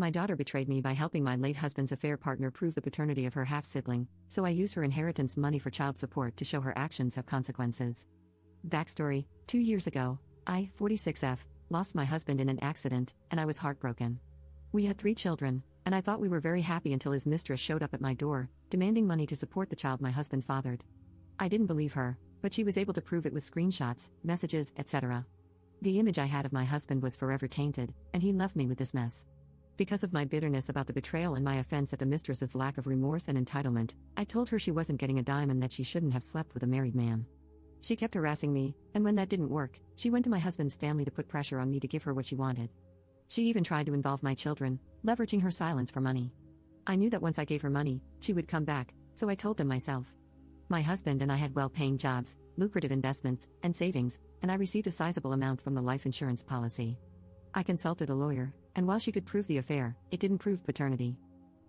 My daughter betrayed me by helping my late husband's affair partner prove the paternity of her half-sibling, so I use her inheritance money for child support to show her actions have consequences. Backstory: 2 years ago, I, 46F, lost my husband in an accident, and I was heartbroken. We had 3 children, and I thought we were very happy until his mistress showed up at my door, demanding money to support the child my husband fathered. I didn't believe her, but she was able to prove it with screenshots, messages, etc. The image I had of my husband was forever tainted, and he left me with this mess. Because of my bitterness about the betrayal and my offense at the mistress's lack of remorse and entitlement, I told her she wasn't getting a dime and that she shouldn't have slept with a married man. She kept harassing me, and when that didn't work, she went to my husband's family to put pressure on me to give her what she wanted. She even tried to involve my children, leveraging her silence for money. I knew that once I gave her money, she would come back, so I told them myself. My husband and I had well-paying jobs, lucrative investments, and savings, and I received a sizable amount from the life insurance policy. I consulted a lawyer, and while she could prove the affair, it didn't prove paternity.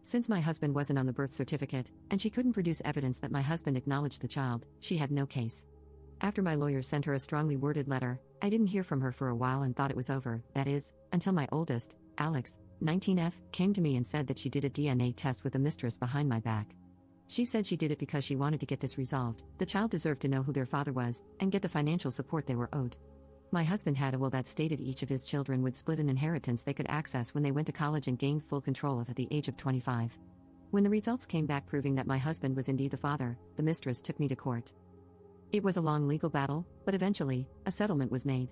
Since my husband wasn't on the birth certificate, and she couldn't produce evidence that my husband acknowledged the child, she had no case. After my lawyer sent her a strongly worded letter, I didn't hear from her for a while and thought it was over, that is, until my oldest, Alex, 19F, came to me and said that she did a DNA test with the mistress behind my back. She said she did it because she wanted to get this resolved. The child deserved to know who their father was, and get the financial support they were owed. My husband had a will that stated each of his children would split an inheritance they could access when they went to college and gained full control of at the age of 25. When the results came back proving that my husband was indeed the father, the mistress took me to court. It was a long legal battle, but eventually, a settlement was made.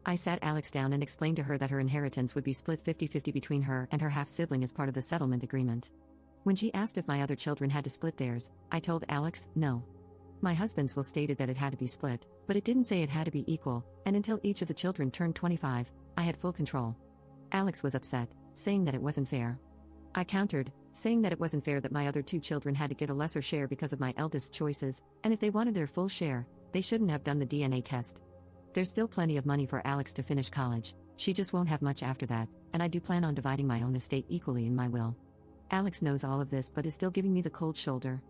I sat Alex down and explained to her that her inheritance would be split 50-50 between her and her half-sibling as part of the settlement agreement. When she asked if my other children had to split theirs, I told Alex, no. My husband's will stated that it had to be split, but it didn't say it had to be equal, and until each of the children turned 25, I had full control. Alex was upset, saying that it wasn't fair. I countered, saying that it wasn't fair that my other 2 children had to get a lesser share because of my eldest's choices, and if they wanted their full share, they shouldn't have done the DNA test. There's still plenty of money for Alex to finish college, she just won't have much after that, and I do plan on dividing my own estate equally in my will. Alex knows all of this but is still giving me the cold shoulder.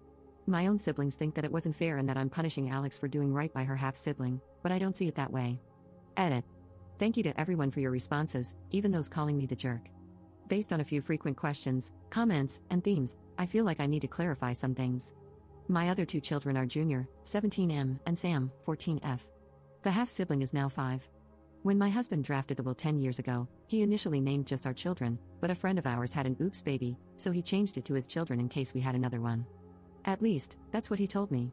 My own siblings think that it wasn't fair and that I'm punishing Alex for doing right by her half-sibling, but I don't see it that way. Edit. Thank you to everyone for your responses, even those calling me the jerk. Based on a few frequent questions, comments, and themes, I feel like I need to clarify some things. My other 2 children are Junior, 17M, and Sam, 14F. The half-sibling is now 5. When my husband drafted the will 10 years ago, he initially named just our children, but a friend of ours had an oops baby, so he changed it to his children in case we had another one. At least, that's what he told me.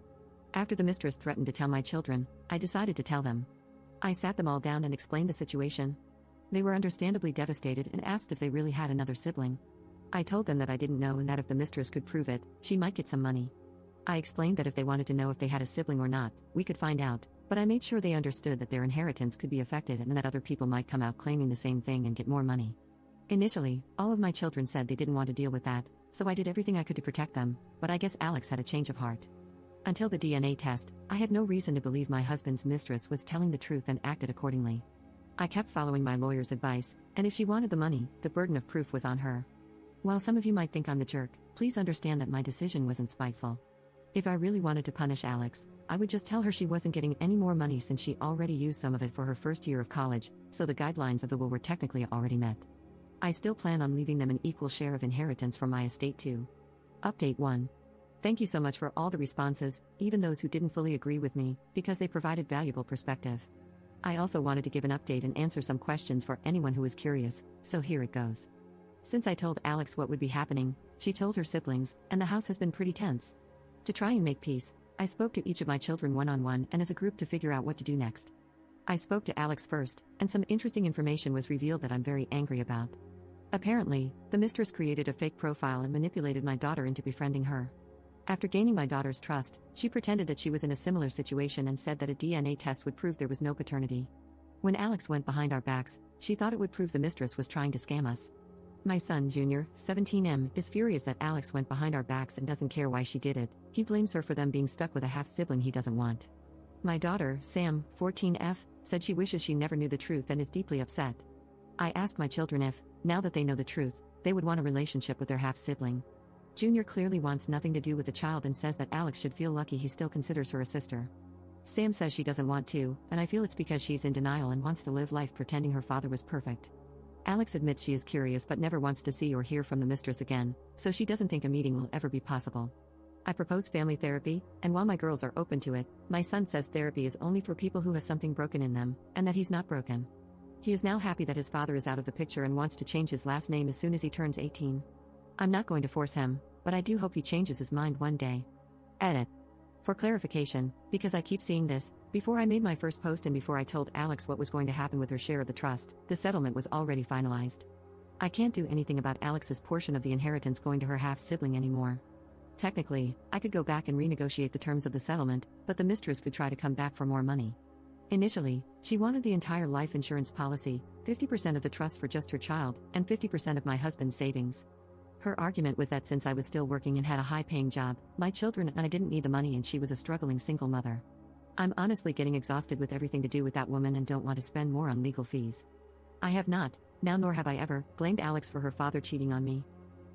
After the mistress threatened to tell my children, I decided to tell them. I sat them all down and explained the situation. They were understandably devastated and asked if they really had another sibling. I told them that I didn't know and that if the mistress could prove it, she might get some money. I explained that if they wanted to know if they had a sibling or not, we could find out, but I made sure they understood that their inheritance could be affected and that other people might come out claiming the same thing and get more money. Initially, all of my children said they didn't want to deal with that, so I did everything I could to protect them, but I guess Alex had a change of heart. Until the DNA test, I had no reason to believe my husband's mistress was telling the truth and acted accordingly. I kept following my lawyer's advice, and if she wanted the money, the burden of proof was on her. While some of you might think I'm the jerk, please understand that my decision wasn't spiteful. If I really wanted to punish Alex, I would just tell her she wasn't getting any more money since she already used some of it for her first year of college, so the guidelines of the will were technically already met. I still plan on leaving them an equal share of inheritance from my estate too. Update 1. Thank you so much for all the responses, even those who didn't fully agree with me, because they provided valuable perspective. I also wanted to give an update and answer some questions for anyone who is curious, so here it goes. Since I told Alex what would be happening, she told her siblings, and the house has been pretty tense. To try and make peace, I spoke to each of my children one-on-one and as a group to figure out what to do next. I spoke to Alex first, and some interesting information was revealed that I'm very angry about. Apparently, the mistress created a fake profile and manipulated my daughter into befriending her. After gaining my daughter's trust, she pretended that she was in a similar situation and said that a DNA test would prove there was no paternity. When Alex went behind our backs, she thought it would prove the mistress was trying to scam us. My son Junior, 17M, is furious that Alex went behind our backs and doesn't care why she did it. He blames her for them being stuck with a half-sibling he doesn't want. My daughter, Sam, 14F, said she wishes she never knew the truth and is deeply upset. I asked my children if, now that they know the truth, they would want a relationship with their half-sibling. Junior clearly wants nothing to do with the child and says that Alex should feel lucky he still considers her a sister. Sam says she doesn't want to, and I feel it's because she's in denial and wants to live life pretending her father was perfect. Alex admits she is curious but never wants to see or hear from the mistress again, so she doesn't think a meeting will ever be possible. I propose family therapy, and while my girls are open to it, my son says therapy is only for people who have something broken in them, and that he's not broken. He is now happy that his father is out of the picture and wants to change his last name as soon as he turns 18. I'm not going to force him, but I do hope he changes his mind one day. Edit. For clarification, because I keep seeing this, before I made my first post and before I told Alex what was going to happen with her share of the trust, the settlement was already finalized. I can't do anything about Alex's portion of the inheritance going to her half-sibling anymore. Technically, I could go back and renegotiate the terms of the settlement, but the mistress could try to come back for more money. Initially, she wanted the entire life insurance policy, 50% of the trust for just her child, and 50% of my husband's savings. Her argument was that since I was still working and had a high-paying job, my children and I didn't need the money and she was a struggling single mother. I'm honestly getting exhausted with everything to do with that woman and don't want to spend more on legal fees. I have not, now nor have I ever, blamed Alex for her father cheating on me.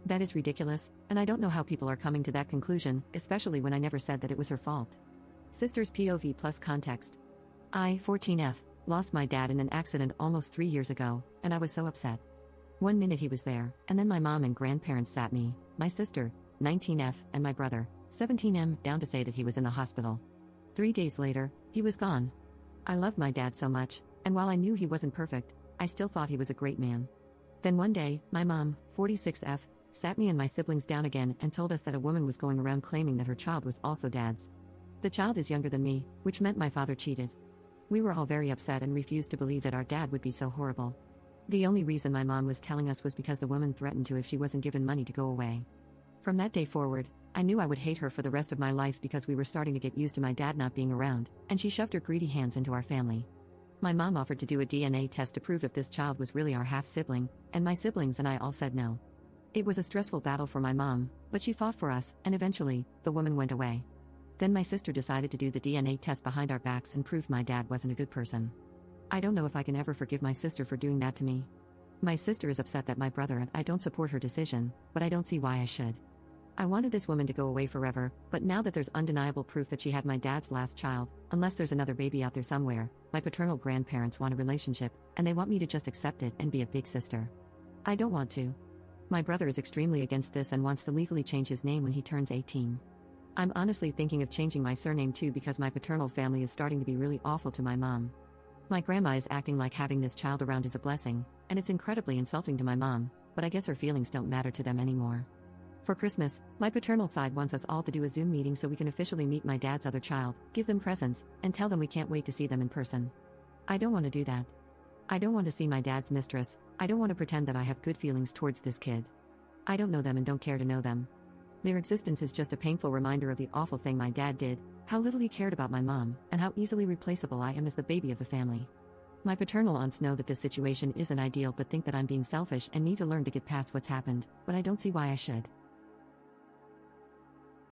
That is ridiculous, and I don't know how people are coming to that conclusion, especially when I never said that it was her fault. Sister's POV plus context. I, 14F, lost my dad in an accident almost 3 years ago, and I was so upset. 1 minute he was there, and then my mom and grandparents sat me, my sister, 19F, and my brother, 17M, down to say that he was in the hospital. 3 days later, he was gone. I loved my dad so much, and while I knew he wasn't perfect, I still thought he was a great man. Then one day, my mom, 46F, sat me and my siblings down again and told us that a woman was going around claiming that her child was also dad's. The child is younger than me, which meant my father cheated. We were all very upset and refused to believe that our dad would be so horrible. The only reason my mom was telling us was because the woman threatened to if she wasn't given money to go away. From that day forward, I knew I would hate her for the rest of my life because we were starting to get used to my dad not being around, and she shoved her greedy hands into our family. My mom offered to do a DNA test to prove if this child was really our half-sibling, and my siblings and I all said no. It was a stressful battle for my mom, but she fought for us, and eventually, the woman went away. Then my sister decided to do the DNA test behind our backs and proved my dad wasn't a good person. I don't know if I can ever forgive my sister for doing that to me. My sister is upset that my brother and I don't support her decision, but I don't see why I should. I wanted this woman to go away forever, but now that there's undeniable proof that she had my dad's last child, unless there's another baby out there somewhere, my paternal grandparents want a relationship, and they want me to just accept it and be a big sister. I don't want to. My brother is extremely against this and wants to legally change his name when he turns 18. I'm honestly thinking of changing my surname too because my paternal family is starting to be really awful to my mom. My grandma is acting like having this child around is a blessing, and it's incredibly insulting to my mom, but I guess her feelings don't matter to them anymore. For Christmas, my paternal side wants us all to do a Zoom meeting so we can officially meet my dad's other child, give them presents, and tell them we can't wait to see them in person. I don't want to do that. I don't want to see my dad's mistress. I don't want to pretend that I have good feelings towards this kid. I don't know them and don't care to know them. Their existence is just a painful reminder of the awful thing my dad did, how little he cared about my mom, and how easily replaceable I am as the baby of the family. My paternal aunts know that this situation isn't ideal but think that I'm being selfish and need to learn to get past what's happened, but I don't see why I should.